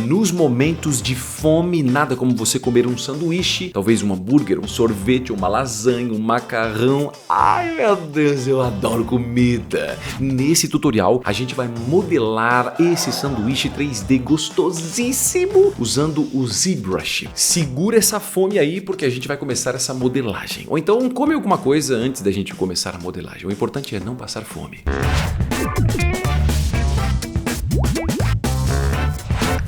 nos momentos de fome, nada como você comer um sanduíche, talvez um hambúrguer, um sorvete, uma lasanha, um macarrão. Ai meu Deus, eu adoro comida. Nesse tutorial a gente vai modelar esse sanduíche 3D gostosíssimo usando o ZBrush. Segura essa fome aí porque a gente vai começar essa modelagem. Ou então come alguma coisa antes da gente começar a modelagem. O importante é não passar fome.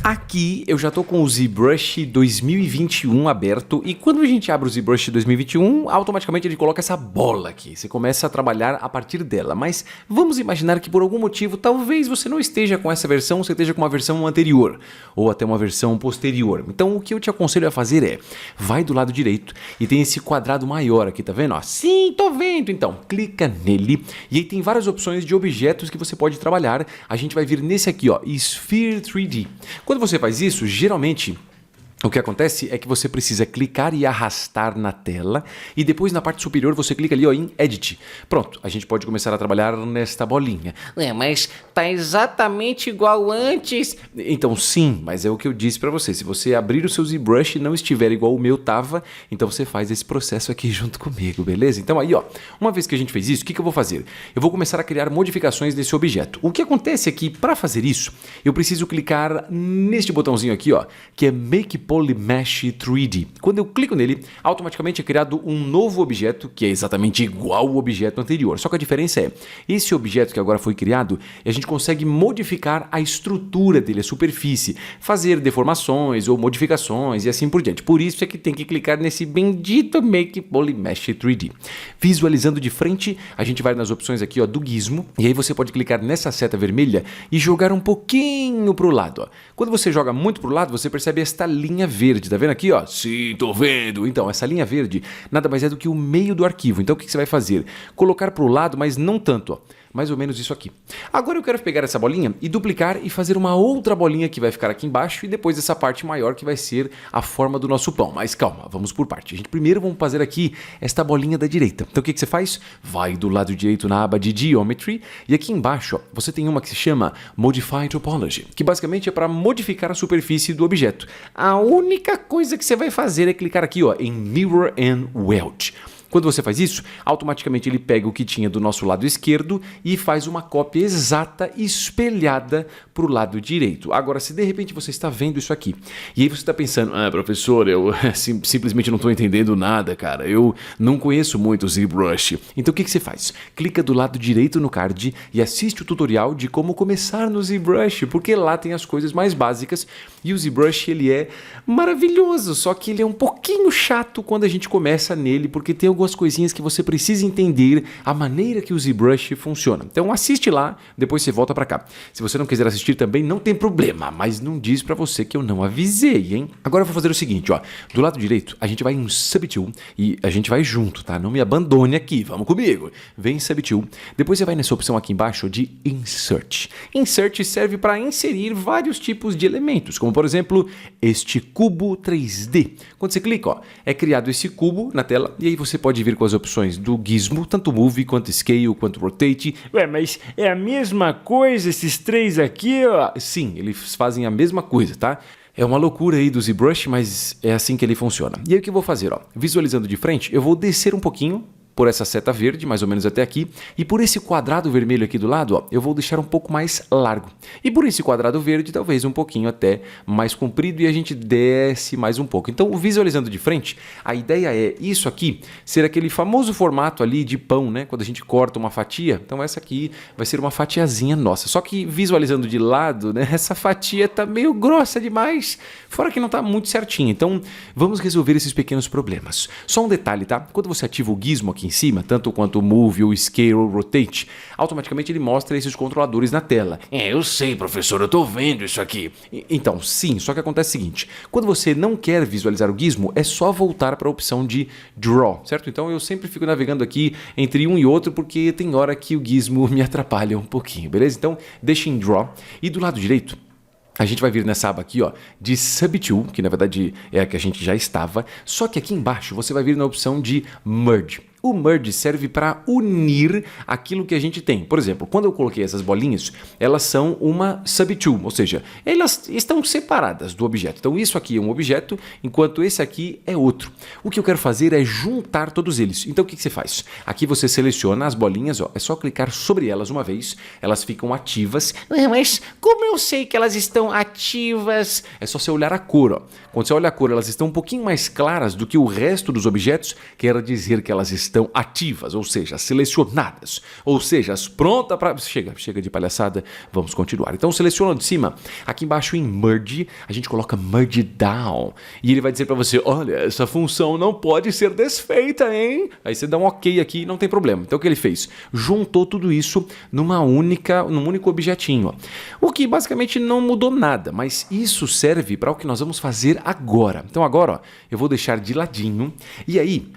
Aqui eu já tô com o ZBrush 2021 aberto e quando a gente abre o ZBrush 2021, automaticamente ele coloca essa bola aqui. Você começa a trabalhar a partir dela, mas vamos imaginar que por algum motivo talvez você não esteja com essa versão, você esteja com uma versão anterior ou até uma versão posterior. Então o que eu te aconselho a fazer é, vai do lado direito e tem esse quadrado maior aqui, tá vendo? Ó, sim, tô vendo! Então, clica nele e aí tem várias opções de objetos que você pode trabalhar. A gente vai vir nesse aqui, ó, Sphere 3D. Quando você faz isso, geralmente o que acontece é que você precisa clicar e arrastar na tela e depois na parte superior você clica ali ó, em Edit. Pronto, a gente pode começar a trabalhar nesta bolinha. Mas tá exatamente igual antes. Então sim, mas é o que eu disse pra você. Se você abrir o seu ZBrush e não estiver igual o meu tava, então você faz esse processo aqui junto comigo, beleza? Então aí ó, uma vez que a gente fez isso, o que eu vou fazer? Eu vou começar a criar modificações desse objeto. O que acontece é que para fazer isso, eu preciso clicar neste botãozinho aqui ó, que é Make Polymesh 3D. Quando eu clico nele, automaticamente é criado um novo objeto que é exatamente igual ao objeto anterior. Só que a diferença é, esse objeto que agora foi criado, a gente consegue modificar a estrutura dele, a superfície, fazer deformações ou modificações e assim por diante. Por isso é que tem que clicar nesse bendito Make Polymesh 3D. Visualizando de frente, a gente vai nas opções aqui ó, do gizmo e aí você pode clicar nessa seta vermelha e jogar um pouquinho para o lado. Ó. Quando você joga muito para o lado, você percebe esta linha verde, tá vendo aqui, ó? Sim, tô vendo. Então, essa linha verde nada mais é do que o meio do arquivo. Então, o que você vai fazer? Colocar pro lado, mas não tanto, ó. Mais ou menos isso aqui. Agora eu quero pegar essa bolinha e duplicar e fazer uma outra bolinha que vai ficar aqui embaixo e depois essa parte maior que vai ser a forma do nosso pão. Mas calma, vamos por parte. A gente primeiro vamos fazer aqui esta bolinha da direita. Então o que você faz? Vai do lado direito na aba de Geometry e aqui embaixo ó, você tem uma que se chama Modify Topology, que basicamente é para modificar a superfície do objeto. A única coisa que você vai fazer é clicar aqui ó, em Mirror and Weld. Quando você faz isso, automaticamente ele pega o que tinha do nosso lado esquerdo e faz uma cópia exata espelhada para o lado direito. Agora, se de repente você está vendo isso aqui e aí você está pensando, professor, eu simplesmente não estou entendendo nada, cara, eu não conheço muito o ZBrush. Então o que você faz? Clica do lado direito no card e assiste o tutorial de como começar no ZBrush, porque lá tem as coisas mais básicas e o ZBrush ele é maravilhoso, só que ele é um pouquinho chato quando a gente começa nele, porque tem algumas coisinhas que você precisa entender a maneira que o ZBrush funciona. Então assiste lá, depois você volta para cá. Se você não quiser assistir também, não tem problema, mas não diz para você que eu não avisei, hein? Agora eu vou fazer o seguinte, ó. Do lado direito, a gente vai em Subtool e a gente vai junto, tá? Não me abandone aqui, vamos comigo. Vem em Subtool. Depois você vai nessa opção aqui embaixo de Insert. Insert serve para inserir vários tipos de elementos, como por exemplo, este cubo 3D. Quando você clica, ó, é criado esse cubo na tela e aí você pode vir com as opções do gizmo, tanto Move, quanto Scale, quanto Rotate. Ué, mas é a mesma coisa esses três aqui, ó? Sim, eles fazem a mesma coisa, tá? É uma loucura aí do ZBrush, mas é assim que ele funciona. E aí o que eu vou fazer, ó? Visualizando de frente, eu vou descer um pouquinho por essa seta verde, mais ou menos até aqui, e por esse quadrado vermelho aqui do lado, ó, eu vou deixar um pouco mais largo. E por esse quadrado verde, talvez um pouquinho até mais comprido, e a gente desce mais um pouco. Então, visualizando de frente, a ideia é isso aqui ser aquele famoso formato ali de pão, né? Quando a gente corta uma fatia, então essa aqui vai ser uma fatiazinha nossa. Só que visualizando de lado, né? Essa fatia tá meio grossa demais, fora que não tá muito certinha. Então, vamos resolver esses pequenos problemas. Só um detalhe, tá? Quando você ativa o gizmo aqui em cima, tanto quanto o Move, o Scale, o Rotate, automaticamente ele mostra esses controladores na tela. Eu sei, professor, eu tô vendo isso aqui. Então, sim, só que acontece o seguinte, quando você não quer visualizar o gizmo, é só voltar para a opção de Draw, certo? Então eu sempre fico navegando aqui entre um e outro, porque tem hora que o gizmo me atrapalha um pouquinho, beleza? Então, deixa em Draw, e do lado direito, a gente vai vir nessa aba aqui, ó, de Subtool, que na verdade é a que a gente já estava, só que aqui embaixo você vai vir na opção de Merge. O merge serve para unir aquilo que a gente tem. Por exemplo, quando eu coloquei essas bolinhas, elas são uma subtool, ou seja, elas estão separadas do objeto. Então isso aqui é um objeto, enquanto esse aqui é outro. O que eu quero fazer é juntar todos eles. Então o que você faz? Aqui você seleciona as bolinhas, ó, é só clicar sobre elas uma vez, elas ficam ativas. Mas como eu sei que elas estão ativas? É só você olhar a cor, ó. Quando você olha a cor, elas estão um pouquinho mais claras do que o resto dos objetos, quer dizer que elas estão ativas, ou seja, selecionadas, ou seja, prontas para... Chega de palhaçada, vamos continuar. Então seleciona de cima, aqui embaixo em Merge, a gente coloca Merge Down, e ele vai dizer para você, olha, essa função não pode ser desfeita, hein? Aí você dá um ok aqui, não tem problema. Então o que ele fez? Juntou tudo isso num único objetinho, ó. O que basicamente não mudou nada, mas isso serve para o que nós vamos fazer agora. Então agora, ó, eu vou deixar de ladinho, e aí...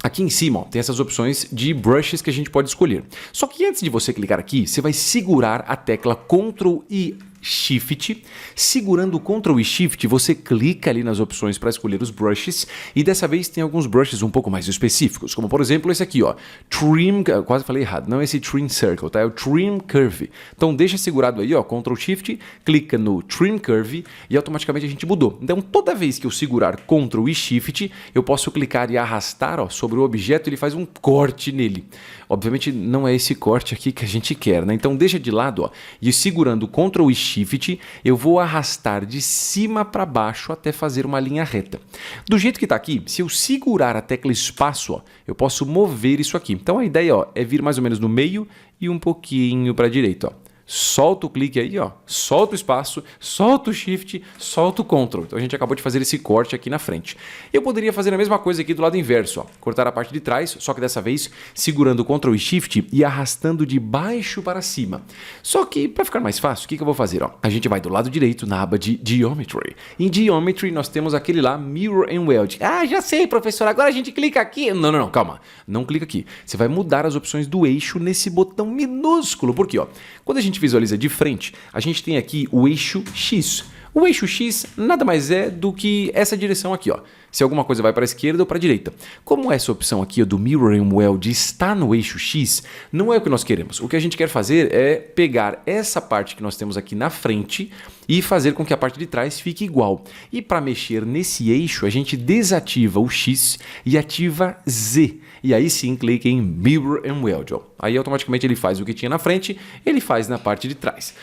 Aqui em cima, ó, tem essas opções de brushes que a gente pode escolher. Só que antes de você clicar aqui, você vai segurar a tecla Ctrl e Shift. Segurando o Ctrl e Shift, você clica ali nas opções para escolher os brushes. E dessa vez tem alguns brushes um pouco mais específicos, como por exemplo esse aqui, ó, Trim, quase falei errado, não é esse Trim Circle, tá? É o Trim Curve. Então deixa segurado aí, ó, Ctrl Shift, clica no Trim Curve e automaticamente a gente mudou. Então toda vez que eu segurar Ctrl e Shift, eu posso clicar e arrastar, ó, sobre o objeto, ele faz um corte nele. Obviamente não é esse corte aqui que a gente quer, né? Então deixa de lado, ó, e segurando Ctrl e Shift, eu vou arrastar de cima para baixo até fazer uma linha reta. Do jeito que está aqui, se eu segurar a tecla espaço, ó, eu posso mover isso aqui. Então a ideia, ó, é vir mais ou menos no meio e um pouquinho para a direita, ó. Solta o clique aí, ó, solta o espaço, solta o Shift, solta o Ctrl. Então a gente acabou de fazer esse corte aqui na frente. Eu poderia fazer a mesma coisa aqui do lado inverso, ó, cortar a parte de trás, só que dessa vez segurando o Ctrl e Shift e arrastando de baixo para cima. Só que para ficar mais fácil, o que eu vou fazer? Ó? A gente vai do lado direito na aba de Geometry. Em Geometry nós temos aquele lá, Mirror and Weld. Ah, já sei, professor, agora a gente clica aqui. Não, calma, não clica aqui. Você vai mudar as opções do eixo nesse botão minúsculo, porque ó, quando a gente visualiza de frente, a gente tem aqui o eixo X. O eixo X nada mais é do que essa direção aqui, ó. Se alguma coisa vai para a esquerda ou para a direita. Como essa opção aqui, ó, do Mirror and Weld está no eixo X, não é o que nós queremos. O que a gente quer fazer é pegar essa parte que nós temos aqui na frente e fazer com que a parte de trás fique igual. E para mexer nesse eixo, a gente desativa o X e ativa Z. E aí sim clica em Mirror and Weld. Ó. Aí automaticamente ele faz o que tinha na frente, ele faz na parte de trás.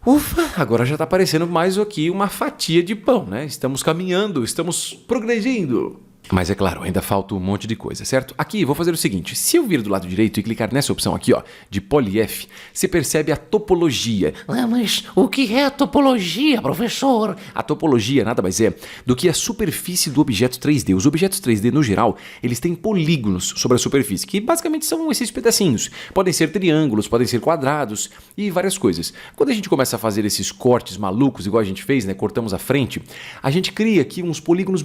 Ufa, agora já está parecendo mais aqui uma fatia de pão, né? Estamos caminhando, estamos progredindo. Mas é claro, ainda falta um monte de coisa, certo? Aqui vou fazer o seguinte, se eu vir do lado direito e clicar nessa opção aqui, ó, de PolyF, você percebe a topologia. Ah, mas o que é a topologia, professor? A topologia nada mais é do que a superfície do objeto 3D. Os objetos 3D, no geral, eles têm polígonos sobre a superfície, que basicamente são esses pedacinhos. Podem ser triângulos, podem ser quadrados e várias coisas. Quando a gente começa a fazer esses cortes malucos, igual a gente fez, né, cortamos a frente, a gente cria aqui uns polígonos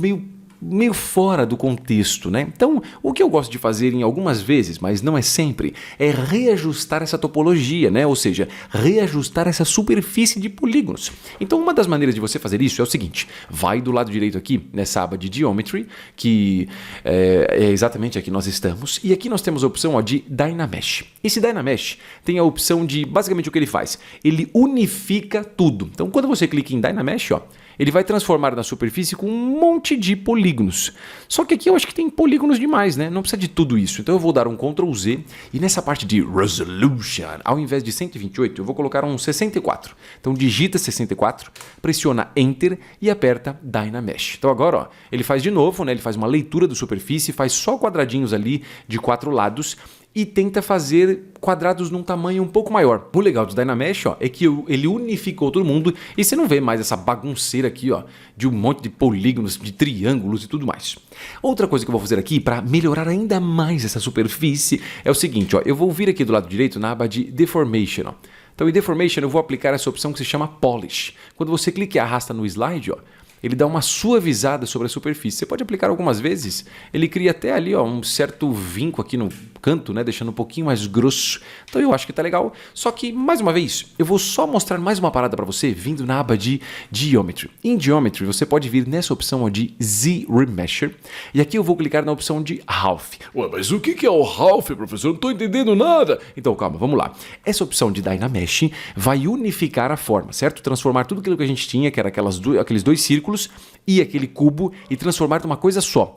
meio fora do contexto, né? Então, o que eu gosto de fazer em algumas vezes, mas não é sempre, é reajustar essa topologia, né? Ou seja, reajustar essa superfície de polígonos. Então, uma das maneiras de você fazer isso é o seguinte, vai do lado direito aqui, nessa aba de Geometry, que é exatamente aqui que nós estamos, e aqui nós temos a opção, ó, de Dynamesh. Esse Dynamesh tem a opção de, basicamente o que ele faz? Ele unifica tudo. Então, quando você clica em Dynamesh, ó, ele vai transformar na superfície com um monte de polígonos. Só que aqui eu acho que tem polígonos demais, né? Não precisa de tudo isso. Então eu vou dar um Ctrl Z e nessa parte de Resolution, ao invés de 128, eu vou colocar um 64. Então digita 64, pressiona Enter e aperta Dynamesh. Então agora, ó, ele faz de novo, né? Ele faz uma leitura da superfície, faz só quadradinhos ali de 4 lados e tenta fazer quadrados num tamanho um pouco maior. O legal do Dynamesh, ó, é que ele unificou todo mundo e você não vê mais essa bagunceira aqui, ó, de um monte de polígonos, de triângulos e tudo mais. Outra coisa que eu vou fazer aqui para melhorar ainda mais essa superfície é o seguinte, ó, eu vou vir aqui do lado direito na aba de Deformation, ó. Então em Deformation eu vou aplicar essa opção que se chama Polish. Quando você clica e arrasta no slide, ó, ele dá uma suavizada sobre a superfície. Você pode aplicar algumas vezes, ele cria até ali um certo vinco aqui no canto, né, deixando um pouquinho mais grosso. Então eu acho que tá legal. Só que, mais uma vez, eu vou só mostrar mais uma parada para você vindo na aba de Geometry. Em Geometry, você pode vir nessa opção de Z-Remesher. E aqui eu vou clicar na opção de Half. Ué, mas o que é o Half, professor? Eu não tô entendendo nada. Então, calma, vamos lá. Essa opção de Dynamesh vai unificar a forma, certo? Transformar tudo aquilo que a gente tinha, que era aqueles dois círculos e aquele cubo, e transformar numa coisa só,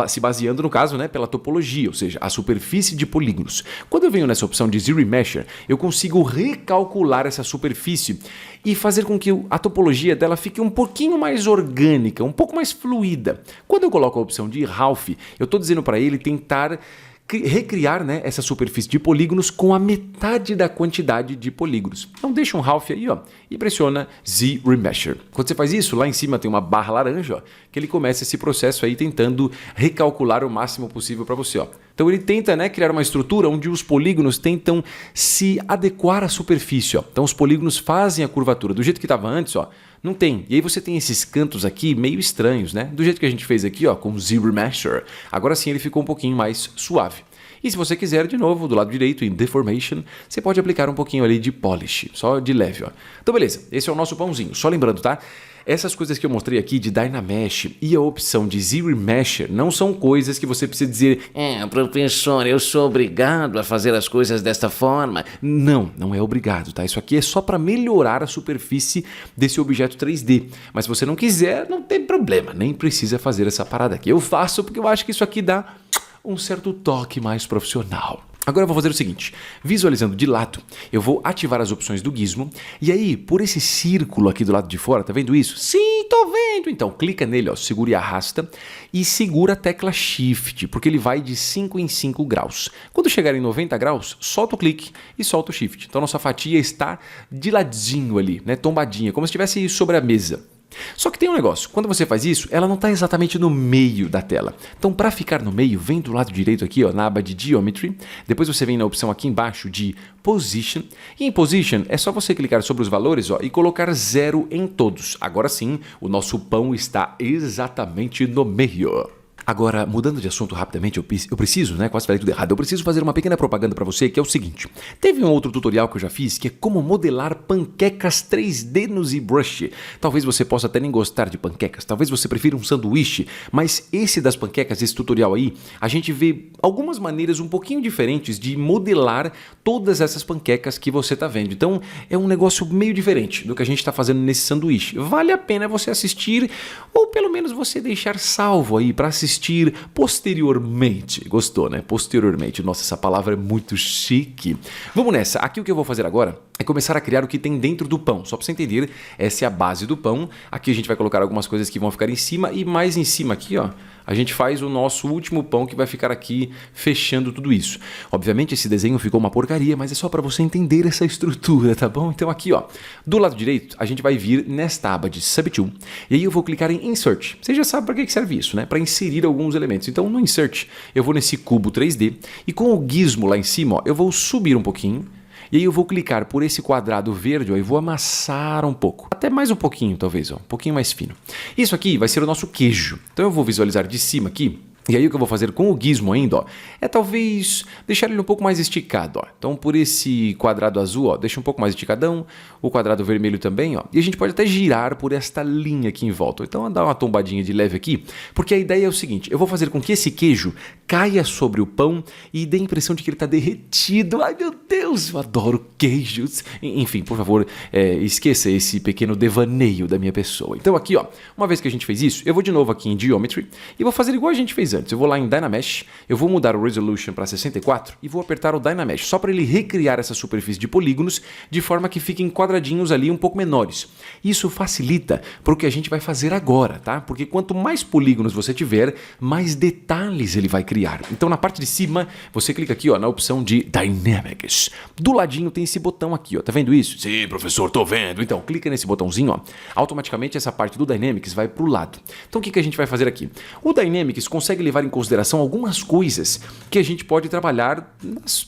se baseando, no caso, né, pela topologia, ou seja, a superfície de polígonos. Quando eu venho nessa opção de Z-Remesher, eu consigo recalcular essa superfície e fazer com que a topologia dela fique um pouquinho mais orgânica, um pouco mais fluida. Quando eu coloco a opção de Half, eu estou dizendo para ele tentar recriar, né, essa superfície de polígonos com a metade da quantidade de polígonos. Então deixa um half aí, ó, e pressiona Z-Remesher. Quando você faz isso, lá em cima tem uma barra laranja, ó, que ele começa esse processo aí tentando recalcular o máximo possível para você, ó. Então ele tenta, né, criar uma estrutura onde os polígonos tentam se adequar à superfície, ó. Então os polígonos fazem a curvatura do jeito que estava antes, ó. Não tem. E aí você tem esses cantos aqui meio estranhos, né? Do jeito que a gente fez aqui, ó, com o Z-Remesher. Agora sim ele ficou um pouquinho mais suave. E se você quiser, de novo, do lado direito, em Deformation, você pode aplicar um pouquinho ali de Polish, só de leve, ó. Então beleza, esse é o nosso pãozinho. Só lembrando, tá? Essas coisas que eu mostrei aqui de Dynamesh e a opção de Z-Remesher não são coisas que você precisa dizer: professor, eu sou obrigado a fazer as coisas desta forma. Não, não é obrigado, tá? Isso aqui é só para melhorar a superfície desse objeto 3D. Mas se você não quiser, não tem problema, nem precisa fazer essa parada aqui. Eu faço porque eu acho que isso aqui dá um certo toque mais profissional. Agora eu vou fazer o seguinte, visualizando de lado, eu vou ativar as opções do Gizmo, e aí, por esse círculo aqui do lado de fora, tá vendo isso? Sim, tô vendo! Então, clica nele, ó, segura e arrasta, e segura a tecla Shift, porque ele vai de 5 em 5 graus. Quando chegar em 90 graus, solta o clique e solta o Shift. Então, nossa fatia está de ladinho ali, né, tombadinha, como se estivesse sobre a mesa. Só que tem um negócio, quando você faz isso, ela não está exatamente no meio da tela. Então, para ficar no meio, vem do lado direito aqui, ó, na aba de Geometry, depois você vem na opção aqui embaixo de Position, e em Position é só você clicar sobre os valores, ó, e colocar 0 em todos. Agora sim, o nosso pão está exatamente no meio. Agora, mudando de assunto rapidamente, eu preciso, né? Quase falei tudo errado. Eu preciso fazer uma pequena propaganda para você, que é o seguinte. Teve um outro tutorial que eu já fiz, que é como modelar panquecas 3D no ZBrush. Talvez você possa até nem gostar de panquecas, talvez você prefira um sanduíche, mas esse das panquecas, esse tutorial aí, a gente vê algumas maneiras um pouquinho diferentes de modelar todas essas panquecas que você está vendo. Então, é um negócio meio diferente do que a gente está fazendo nesse sanduíche. Vale a pena você assistir, ou pelo menos você deixar salvo aí para assistir posteriormente. Gostou, né? Posteriormente. Nossa, essa palavra é muito chique. Vamos nessa. Aqui o que eu vou fazer agora é começar a criar o que tem dentro do pão. Só para você entender, essa é a base do pão. Aqui a gente vai colocar algumas coisas que vão ficar em cima e mais em cima aqui, ó, a gente faz o nosso último pão que vai ficar aqui fechando tudo isso. Obviamente esse desenho ficou uma porcaria, mas é só para você entender essa estrutura, tá bom? Então aqui, ó, do lado direito, a gente vai vir nesta aba de Subtool e aí eu vou clicar em Insert. Você já sabe para que serve isso, né? Para inserir alguns elementos. Então no Insert, eu vou nesse cubo 3D e com o gizmo lá em cima, ó, eu vou subir um pouquinho. E aí eu vou clicar por esse quadrado verde, ó, e vou amassar um pouco. Até mais um pouquinho, talvez, ó, um pouquinho mais fino. Isso aqui vai ser o nosso queijo. Então eu vou visualizar de cima aqui. E aí o que eu vou fazer com o gizmo ainda, ó, é talvez deixar ele um pouco mais esticado, ó. Então por esse quadrado azul, ó, deixa um pouco mais esticadão, o quadrado vermelho também, ó. E a gente pode até girar por esta linha aqui em volta. Então dar uma tombadinha de leve aqui, porque a ideia é o seguinte, eu vou fazer com que esse queijo caia sobre o pão e dê a impressão de que ele está derretido. Ai meu Deus, eu adoro queijos. Enfim, por favor, esqueça esse pequeno devaneio da minha pessoa. Então aqui, ó, uma vez que a gente fez isso, eu vou de novo aqui em Geometry e vou fazer igual a gente fez antes. Eu vou lá em Dynamesh, eu vou mudar o Resolution para 64 e vou apertar o Dynamesh, só para ele recriar essa superfície de polígonos de forma que fiquem quadradinhos ali um pouco menores. Isso facilita para o que a gente vai fazer agora, tá? Porque quanto mais polígonos você tiver, mais detalhes ele vai criar. Então na parte de cima, você clica aqui, ó, na opção de Dynamics. Do ladinho tem esse botão aqui, ó, tá vendo isso? Sim, professor, tô vendo. Então clica nesse botãozinho, ó, automaticamente essa parte do Dynamics vai para o lado. Então o que a gente vai fazer aqui? O Dynamics consegue levar em consideração algumas coisas que a gente pode trabalhar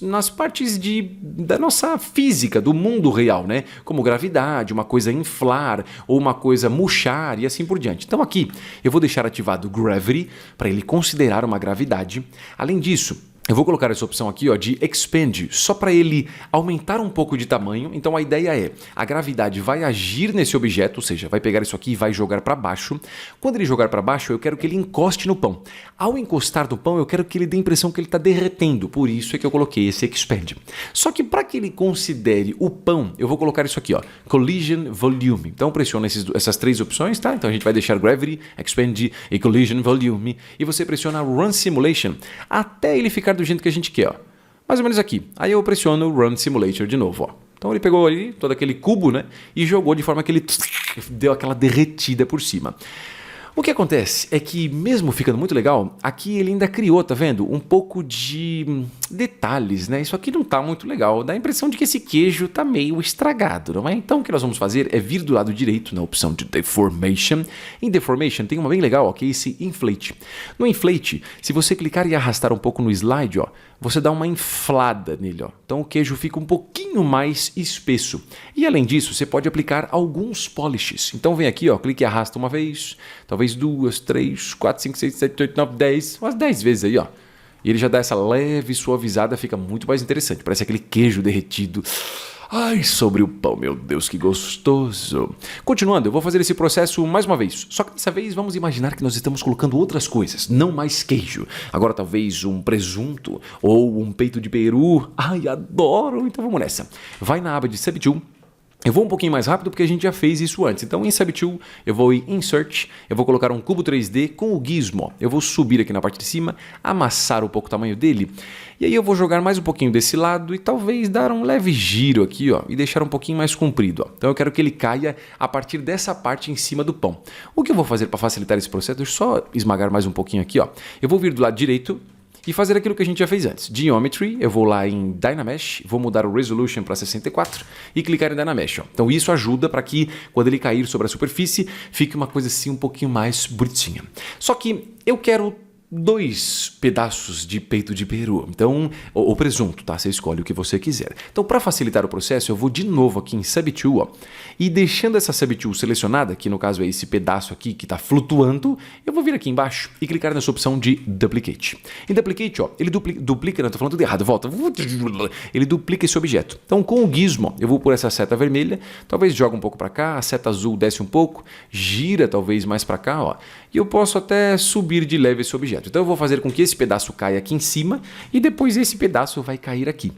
nas partes da nossa física, do mundo real, né? Como gravidade, uma coisa inflar ou uma coisa murchar e assim por diante. Então aqui eu vou deixar ativado Gravity para ele considerar uma gravidade. Além disso, eu vou colocar essa opção aqui, ó, de Expand, só para ele aumentar um pouco de tamanho. Então a ideia é, a gravidade vai agir nesse objeto, ou seja, vai pegar isso aqui e vai jogar para baixo. Quando ele jogar para baixo, eu quero que ele encoste no pão. Ao encostar no pão, eu quero que ele dê a impressão que ele está derretendo. Por isso é que eu coloquei esse Expand. Só que para que ele considere o pão, eu vou colocar isso aqui, ó, Collision Volume. Então pressiona essas três opções, tá? Então a gente vai deixar Gravity, Expand e Collision Volume. E você pressiona Run Simulation até ele ficar do jeito que a gente quer, ó. Mais ou menos aqui. Aí eu pressiono o Run Simulator de novo, ó. Então ele pegou ali todo aquele cubo, né, e jogou de forma que ele deu aquela derretida por cima. O que acontece é que, mesmo ficando muito legal, aqui ele ainda criou, tá vendo? Um pouco de detalhes, né? Isso aqui não tá muito legal. Dá a impressão de que esse queijo tá meio estragado, não é? Então o que nós vamos fazer é vir do lado direito na opção de Deformation. Em Deformation tem uma bem legal, ó, que é esse Inflate. No Inflate, se você clicar e arrastar um pouco no slide, ó, você dá uma inflada nele, ó. Então o queijo fica um pouquinho mais espesso. E além disso, você pode aplicar alguns polishes. Então vem aqui, ó, clique e arrasta uma vez, talvez 2, 3, 4, 5, 6, 7, 8, 9, 10, umas 10 vezes aí, ó. E ele já dá essa leve suavizada, fica muito mais interessante. Parece aquele queijo derretido. Ai, sobre o pão, meu Deus, que gostoso. Continuando, eu vou fazer esse processo mais uma vez. Só que dessa vez vamos imaginar que nós estamos colocando outras coisas, não mais queijo. Agora talvez um presunto ou um peito de peru. Ai, adoro! Então vamos nessa. Vai na aba de Subtool. Eu vou um pouquinho mais rápido porque a gente já fez isso antes. Então em Subtool eu vou em Insert, eu vou colocar um cubo 3D com o gizmo. Eu vou subir aqui na parte de cima, amassar um pouco o tamanho dele. E aí eu vou jogar mais um pouquinho desse lado e talvez dar um leve giro aqui, ó, e deixar um pouquinho mais comprido, ó. Então eu quero que ele caia a partir dessa parte em cima do pão. O que eu vou fazer para facilitar esse processo? Deixa eu só esmagar mais um pouquinho aqui, ó. Eu vou vir do lado direito e fazer aquilo que a gente já fez antes. Geometry, eu vou lá em Dynamesh, vou mudar o Resolution para 64 e clicar em Dynamesh. Ó. Então isso ajuda para que quando ele cair sobre a superfície, fique uma coisa assim um pouquinho mais bonitinha. Só que eu quero 2 pedaços de peito de peru, então, ou presunto, tá? Você escolhe o que você quiser. Então, para facilitar o processo, eu vou de novo aqui em Subtool, ó, e deixando essa Subtool selecionada, que no caso é esse pedaço aqui que está flutuando, eu vou vir aqui embaixo e clicar nessa opção de Duplicate. Em Duplicate, ó, ele duplica, não, tô falando tudo errado, volta. Ele duplica esse objeto. Então, com o gizmo, eu vou por essa seta vermelha, talvez joga um pouco para cá, a seta azul desce um pouco, gira talvez mais para cá, ó, e eu posso até subir de leve esse objeto. Então eu vou fazer com que esse pedaço caia aqui em cima e depois esse pedaço vai cair aqui.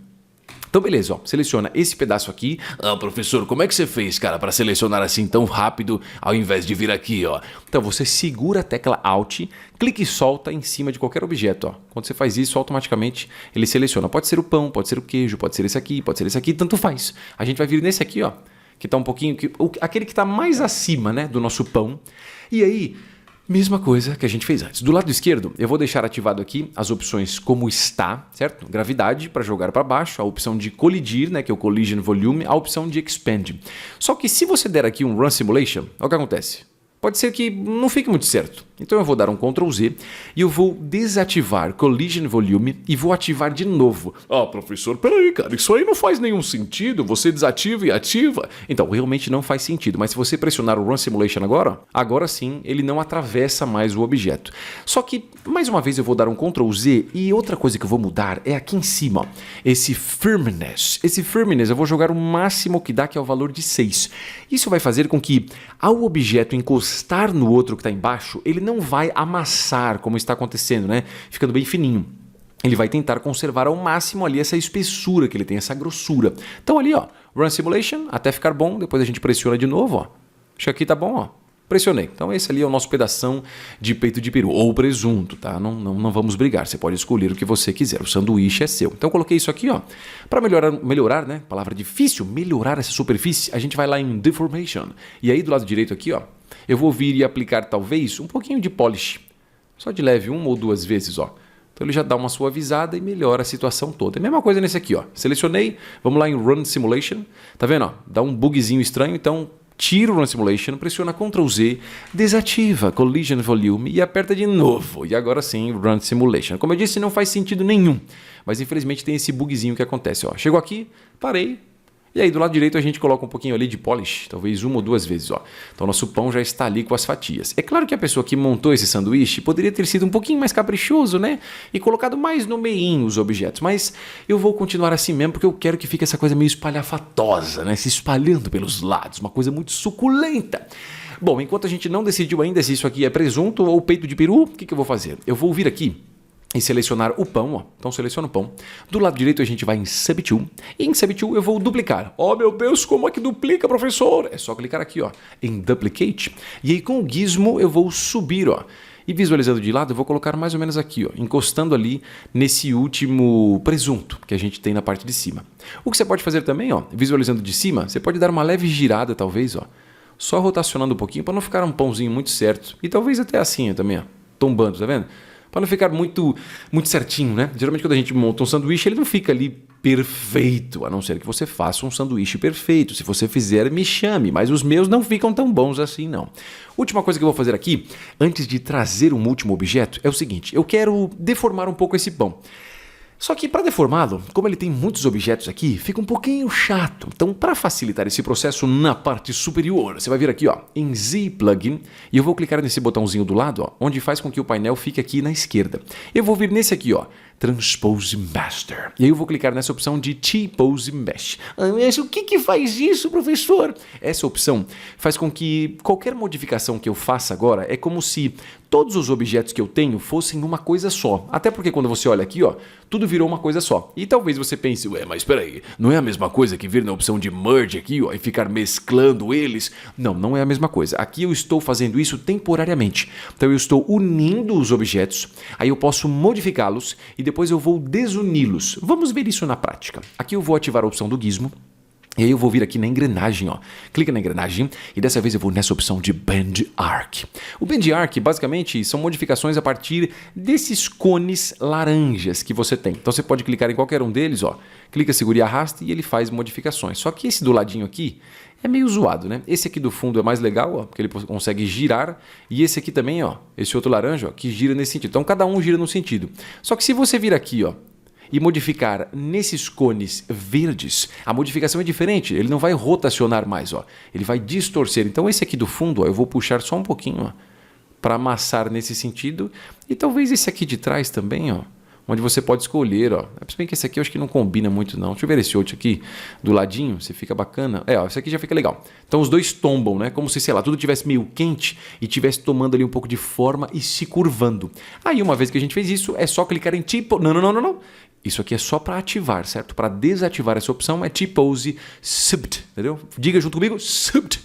Então beleza, ó, seleciona esse pedaço aqui. Ah, professor, como é que você fez, cara, para selecionar assim tão rápido ao invés de vir aqui, ó? Então você segura a tecla Alt, clica e solta em cima de qualquer objeto, ó. Quando você faz isso, automaticamente ele seleciona. Pode ser o pão, pode ser o queijo, pode ser esse aqui, tanto faz. A gente vai vir nesse aqui, ó, que está um pouquinho, aquele que está mais acima, né, do nosso pão. E aí, mesma coisa que a gente fez antes. Do lado esquerdo, eu vou deixar ativado aqui as opções como está, certo? Gravidade para jogar para baixo, a opção de colidir, né, que é o Collision Volume, a opção de Expand. Só que se você der aqui um Run Simulation, olha o que acontece. Pode ser que não fique muito certo. Então eu vou dar um Ctrl Z e eu vou desativar Collision Volume e vou ativar de novo. Ah, professor, peraí, cara, isso aí não faz nenhum sentido, você desativa e ativa. Então, realmente não faz sentido, mas se você pressionar o Run Simulation agora, agora sim ele não atravessa mais o objeto. Só que, mais uma vez eu vou dar um Ctrl Z e outra coisa que eu vou mudar é aqui em cima, ó, esse Firmness. Esse Firmness eu vou jogar o máximo que dá, que é o valor de 6. Isso vai fazer com que, ao objeto encostar no outro que está embaixo, ele não vai amassar como está acontecendo, né? Ficando bem fininho. Ele vai tentar conservar ao máximo ali essa espessura que ele tem, essa grossura. Então ali, ó, Run Simulation, até ficar bom, depois a gente pressiona de novo, ó. Acho que aqui tá bom, ó. Pressionei. Então esse ali é o nosso pedação de peito de peru, ou presunto, tá? Não vamos brigar, você pode escolher o que você quiser, o sanduíche é seu. Então eu coloquei isso aqui, ó, para melhorar, né? Palavra difícil, melhorar essa superfície, a gente vai lá em Deformation. E aí do lado direito aqui, ó, eu vou vir e aplicar talvez um pouquinho de polish, só de leve, 1 ou 2 vezes, ó. Então ele já dá uma suavizada e melhora a situação toda. É a mesma coisa nesse aqui, ó. Selecionei, vamos lá em Run Simulation, tá vendo, ó? Dá um bugzinho estranho, então tira o Run Simulation, pressiona Ctrl Z, desativa Collision Volume e aperta de novo. E agora sim, Run Simulation. Como eu disse, não faz sentido nenhum, mas infelizmente tem esse bugzinho que acontece. Ó. Chegou aqui, parei. E aí do lado direito a gente coloca um pouquinho ali de polish, talvez uma ou duas vezes, ó. Então nosso pão já está ali com as fatias. É claro que a pessoa que montou esse sanduíche poderia ter sido um pouquinho mais caprichoso, né? E colocado mais no meinho os objetos, mas eu vou continuar assim mesmo porque eu quero que fique essa coisa meio espalhafatosa, né? Se espalhando pelos lados, uma coisa muito suculenta. Bom, enquanto a gente não decidiu ainda se isso aqui é presunto ou peito de peru, o que eu vou fazer? Eu vou vir aqui e selecionar o pão, ó. Então seleciono o pão. Do lado direito a gente vai em Subtool. E em Subtool eu vou duplicar. Oh meu Deus, como é que duplica, professor? É só clicar aqui, ó, em Duplicate. E aí com o gizmo eu vou subir, ó. E visualizando de lado eu vou colocar mais ou menos aqui, ó, encostando ali nesse último presunto que a gente tem na parte de cima. O que você pode fazer também, ó, visualizando de cima, você pode dar uma leve girada talvez, ó. Só rotacionando um pouquinho para não ficar um pãozinho muito certo. E talvez até assim, ó, também, ó, tombando, tá vendo? Para não ficar muito certinho, né? Geralmente quando a gente monta um sanduíche, ele não fica ali perfeito, a não ser que você faça um sanduíche perfeito. Se você fizer, me chame, mas os meus não ficam tão bons assim, não. Última coisa que eu vou fazer aqui, antes de trazer um último objeto, é o seguinte, eu quero deformar um pouco esse pão. Só que para deformá-lo, como ele tem muitos objetos aqui, fica um pouquinho chato. Então, para facilitar esse processo na parte superior, você vai vir aqui, ó, em Z Plugin, e eu vou clicar nesse botãozinho do lado, ó, onde faz com que o painel fique aqui na esquerda. Eu vou vir nesse aqui, ó, Transpose Master. E aí eu vou clicar nessa opção de T-Pose Mesh. Mas o que faz isso, professor? Essa opção faz com que qualquer modificação que eu faça agora é como se todos os objetos que eu tenho fossem uma coisa só. Até porque quando você olha aqui, ó, tudo virou uma coisa só. E talvez você pense, ué, mas espera aí, não é a mesma coisa que vir na opção de Merge aqui, ó, e ficar mesclando eles? Não, não é a mesma coisa. Aqui eu estou fazendo isso temporariamente. Então eu estou unindo os objetos, aí eu posso modificá-los e depois eu vou desuni-los. Vamos ver isso na prática. Aqui eu vou ativar a opção do gizmo. E aí eu vou vir aqui na engrenagem, ó. Clica na engrenagem e dessa vez eu vou nessa opção de Bend Arc. O Bend Arc, basicamente, são modificações a partir desses cones laranjas que você tem. Então você pode clicar em qualquer um deles, ó. Clica, segura e arrasta e ele faz modificações. Só que esse do ladinho aqui é meio zoado, né? Esse aqui do fundo é mais legal, ó, porque ele consegue girar. E esse aqui também, ó, esse outro laranja, ó, que gira nesse sentido. Então cada um gira num sentido. Só que se você vir aqui, ó, e modificar nesses cones verdes, a modificação é diferente, ele não vai rotacionar mais, ó. Ele vai distorcer. Então esse aqui do fundo, ó, eu vou puxar só um pouquinho, para amassar nesse sentido, e talvez esse aqui de trás também, ó, onde você pode escolher, ó. Se bem que esse aqui eu acho que não combina muito não. Deixa eu ver esse outro aqui do ladinho, se fica bacana. É, ó, esse aqui já fica legal. Então os dois tombam, né? Como se, sei lá, tudo tivesse meio quente e tivesse tomando ali um pouco de forma e se curvando. Aí uma vez que a gente fez isso, é só clicar em tipo... Não. Isso aqui é só para ativar, certo? Para desativar essa opção é T-Pose Subt, entendeu? Diga junto comigo, Subt.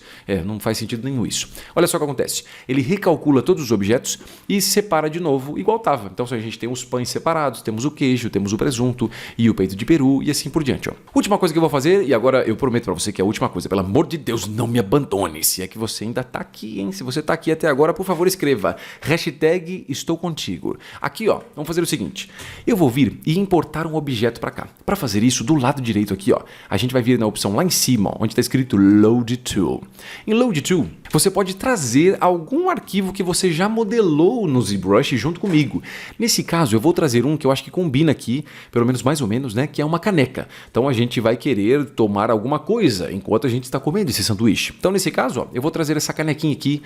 Não faz sentido nenhum isso. Olha só o que acontece. Ele recalcula todos os objetos e separa de novo igual estava. Então a gente tem os pães separados, temos o queijo, temos o presunto e o peito de peru e assim por diante. Ó. Última coisa que eu vou fazer, e agora eu prometo para você que é a última coisa. Pelo amor de Deus, não me abandone. Se é que você ainda está aqui, hein? Se você está aqui até agora, por favor, escreva hashtag estou contigo. Aqui, ó, vamos fazer o seguinte. Eu vou vir e importar um objeto para cá. Para fazer isso, do lado direito aqui, ó, a gente vai vir na opção lá em cima, ó, onde está escrito Load Tool. Em Load Tool, você pode trazer algum arquivo que você já modelou no ZBrush junto comigo. Nesse caso, eu vou trazer um que eu acho que combina aqui, pelo menos mais ou menos, né, que é uma caneca. Então a gente vai querer tomar alguma coisa enquanto a gente está comendo esse sanduíche. Então nesse caso, ó, eu vou trazer essa canequinha aqui,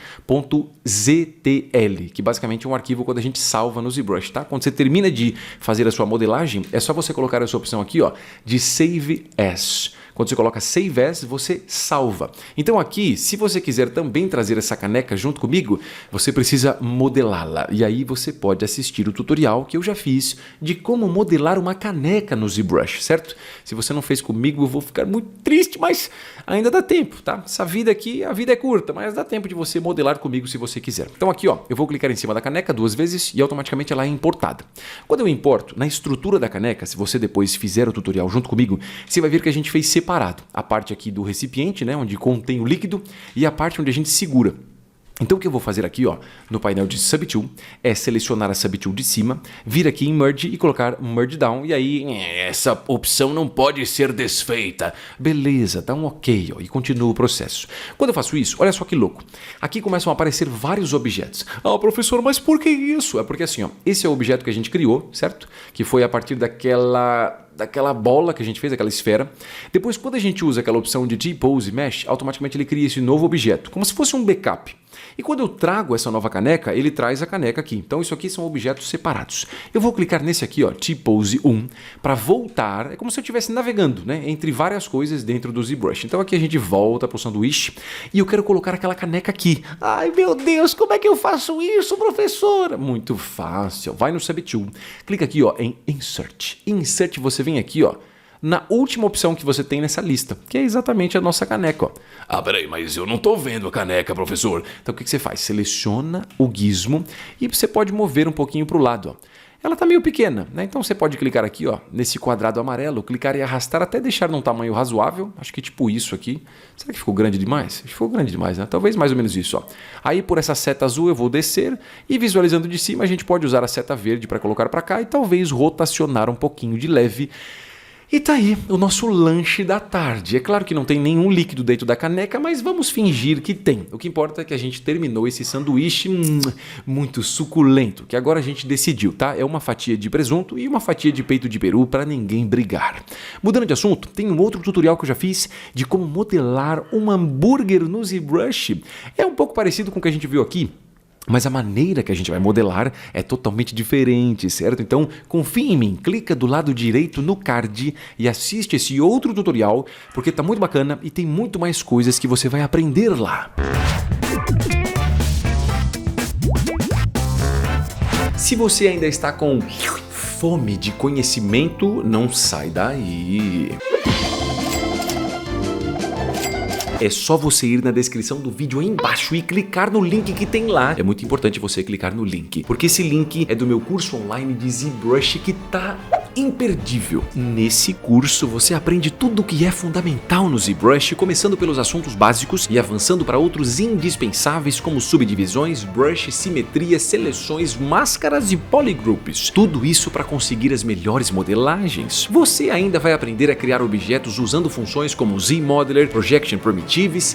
.ztl, que basicamente é um arquivo quando a gente salva no ZBrush, tá? Quando você termina de fazer a sua modelagem, é só você colocar essa opção aqui, ó, de Save As. Quando você coloca Save As, você salva. Então aqui, se você quiser também trazer essa caneca junto comigo, você precisa modelá-la. E aí você pode assistir o tutorial que eu já fiz de como modelar uma caneca no ZBrush, certo? Se você não fez comigo, eu vou ficar muito triste, mas ainda dá tempo, tá? Essa vida aqui, a vida é curta, mas dá tempo de você modelar comigo se você quiser. Então aqui, ó, eu vou clicar em cima da caneca 2 vezes e automaticamente ela é importada. Quando eu importo, na estrutura da caneca, se você depois fizer o tutorial junto comigo, você vai ver que a gente fez separado. A parte aqui do recipiente, né, onde contém o líquido, e a parte onde a gente segura. Então o que eu vou fazer aqui, ó, no painel de Subtool, é selecionar a Subtool de cima, vir aqui em Merge e colocar Merge Down, e aí Essa opção não pode ser desfeita. beleza, dá um ok, ó, e continua o processo. Quando eu faço isso, olha só que louco. Aqui começam a aparecer vários objetos. Ah, professor, mas por que isso? É porque assim, ó, esse é o objeto que a gente criou, certo? Que foi a partir daquela bola que a gente fez, aquela esfera. Depois, quando a gente usa aquela opção de T-Pose Mesh, automaticamente ele cria esse novo objeto, como se fosse um backup. E quando eu trago essa nova caneca, ele traz a caneca aqui. Então isso aqui são objetos separados. Eu vou clicar nesse aqui, ó, T-Pose 1, para voltar. É como se eu estivesse navegando, né, entre várias coisas dentro do ZBrush. Então aqui a gente volta para o sanduíche e eu quero colocar aquela caneca aqui. Ai, meu Deus, como é que eu faço isso, professor? Muito fácil. Vai no Subtool, clica aqui, ó, em Insert. Insert, você vem aqui, ó, na última opção que você tem nessa lista, que é exatamente a nossa caneca, ó. Ah, peraí, mas eu não tô vendo a caneca, professor. Então o que você faz? Seleciona o gizmo e você pode mover um pouquinho para o lado, ó. Ela está meio pequena, né? Então você pode clicar aqui, ó, nesse quadrado amarelo, clicar e arrastar até deixar num tamanho razoável. Acho que tipo isso aqui. Será que ficou grande demais? Acho que ficou grande demais, né? Talvez mais ou menos isso, ó. Aí por essa seta azul eu vou descer e visualizando de cima a gente pode usar a seta verde para colocar para cá e talvez rotacionar um pouquinho de leve. E tá aí o nosso lanche da tarde. É claro que não tem nenhum líquido dentro da caneca, mas vamos fingir que tem. O que importa é que a gente terminou esse sanduíche muito suculento, que agora a gente decidiu, tá? É uma fatia de presunto e uma fatia de peito de peru para ninguém brigar. Mudando de assunto, tem um outro tutorial que eu já fiz de como modelar um hambúrguer no ZBrush. É um pouco parecido com o que a gente viu aqui, mas a maneira que a gente vai modelar é totalmente diferente, certo? Então, confia em mim, clica do lado direito no card e assiste esse outro tutorial, porque tá muito bacana e tem muito mais coisas que você vai aprender lá. Se você ainda está com fome de conhecimento, não sai daí. É só você ir na descrição do vídeo aí embaixo e clicar no link que tem lá. É muito importante você clicar no link, porque esse link é do meu curso online de ZBrush que tá imperdível. Nesse curso você aprende tudo o que é fundamental no ZBrush, começando pelos assuntos básicos e avançando para outros indispensáveis como subdivisões, brush, simetria, seleções, máscaras e polygroups. Tudo isso para conseguir as melhores modelagens. Você ainda vai aprender a criar objetos usando funções como ZModeler, Projection Primitives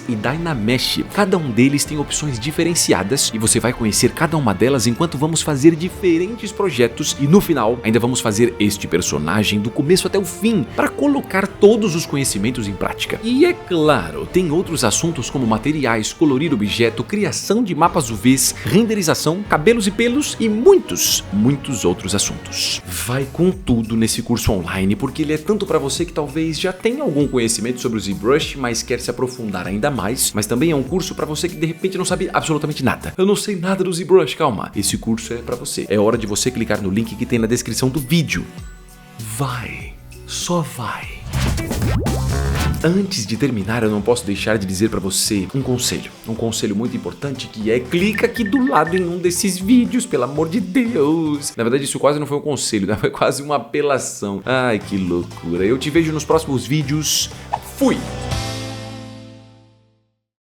e Dynamesh. Cada um deles tem opções diferenciadas e você vai conhecer cada uma delas enquanto vamos fazer diferentes projetos e no final ainda vamos fazer este personagem do começo até o fim para colocar todos os conhecimentos em prática. E é claro, tem outros assuntos como materiais, colorir objeto, criação de mapas UVs, renderização, cabelos e pelos e muitos outros assuntos. Vai com tudo nesse curso online porque ele é tanto para você que talvez já tenha algum conhecimento sobre o ZBrush, mas quer se aprofundar ainda mais, mas também é um curso para você que de repente não sabe absolutamente nada. Eu não sei nada do ZBrush, calma. Esse curso é para você. É hora de você clicar no link que tem na descrição do vídeo. Vai, só vai. Antes de terminar, eu não posso deixar de dizer para você um conselho muito importante que é clica aqui do lado em um desses vídeos, pelo amor de Deus. Na verdade, isso quase não foi um conselho, né? Foi quase uma apelação. Ai, que loucura. Eu te vejo nos próximos vídeos. Fui!